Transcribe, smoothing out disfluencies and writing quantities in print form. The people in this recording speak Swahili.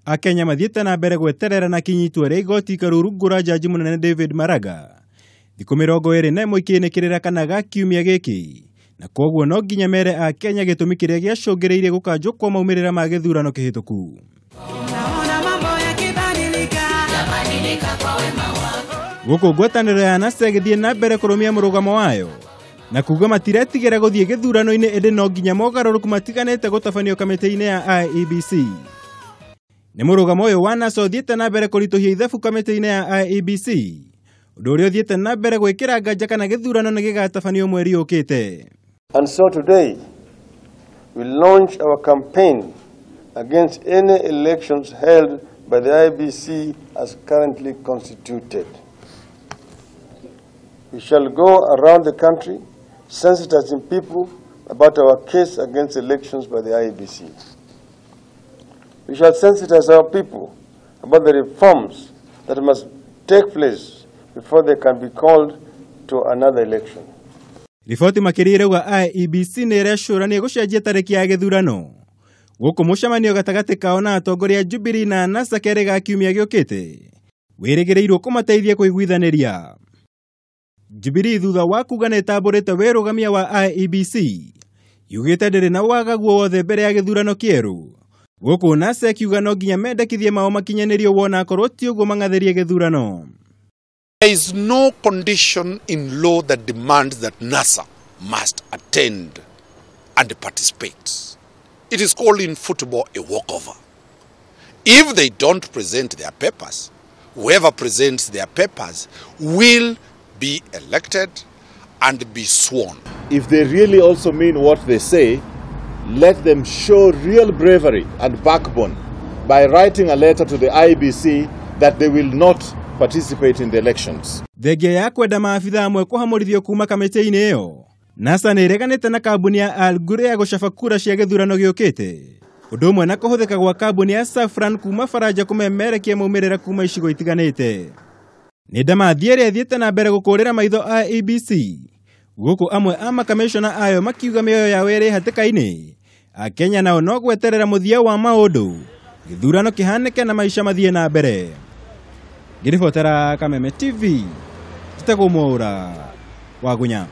Akenya mathiĩte na mbere gweterera na kinyitwa ria igoti ikaru rungura jaji munene David Maraga thikũ 21 ikiĩnĩkĩrĩra kana ga kiumia gĩkĩ, na koguo no nginya mere Akenya gĩtũmi kĩrĩa gĩacũngĩrĩirie gũkanjwo kwa maumĩrĩra ma gĩthurano kihituku. Gũkũ ngwataniro ya NASA gĩthiĩ na mbere kũrũmia mũrũgamo wayo na kuga matiretigĩra gũthiĩ gĩthurano-inĩ ĩndĩ no nginya mogarũrũku matiganĩte gũtabanio kamĩtĩ-inĩ ya IEBC. Nĩ mũrũgamo ũyũ wa NASA ũthiĩte na mbere kũritũhia ithabu kamĩtĩ-inĩ ya IEBC, ũndũ ũrĩa ũthiĩte na mbere gwĩkĩra nganja kana gĩthurano nĩ gĩgatabanio mweri ũkĩte. And so today we launch our campaign against any elections held by the IEBC as currently constituted. We shall go around the country sensitizing people about our case against elections by the IEBC. We shall sensitize our people about the reforms that must take place before they can be called to another election. Riboti makĩria irauga IEBC nĩ ĩrecũrania gũcenjia tariki ya gĩthurano. Gũkũ mũcemanio gatagatĩ kao na atongoria Jubilee na NASA kerĩ ga kiumia gĩũkĩte wĩrĩgĩrĩirwo kũmateithia kũiguithanĩria. Jubilee thutha wa kuga nĩ ĩtambũrĩte wĩrũgamia wa IEBC yugite ndĩrĩ na wagaguo wothe mbere ya gĩthurano kĩerũ. Gũkũ NASA kiuga no nginya mendekithie mao makinyanĩrio wona akorwo ti ũguo mang'atherie gĩthurano. There is no condition in law that demands that NASA must attend and participate. It is called in football a walkover. If they don't present their papers, whoever presents their papers will be elected and be sworn. If they really also mean what they say, let them show real bravery and backbone by writing a letter to the IEBC that they will not participate in the elections. Thengia ya kwenda maabitha amwe kũhamũrithio kuma kamĩtĩ-inĩ ĩyo, NASA nĩ ĩreganĩte na kambuni ya Al ya gũcaba kura cia gĩthurano gĩũkĩte, ũndũ ũmwe na kũhũthĩka gwa kambuni ya Safran kuma Faranja kumemerekia maumĩrĩra kuma icigo itiganĩte. Nĩ ndamathi ĩrĩa ĩthiĩte na mbere gũkũrĩra maitho IEBC, gũkũ amwe a makamishona ayo makiuga mĩoyo yao ĩrĩ hatĩka-inĩ. Akenya nao no gweterera mũthia wa maũndũ gĩthurano kĩhanĩke na maica mathiĩ na mbere. Ngĩribotera Kameme TV, njĩtagwo Mwaura wa Gunya.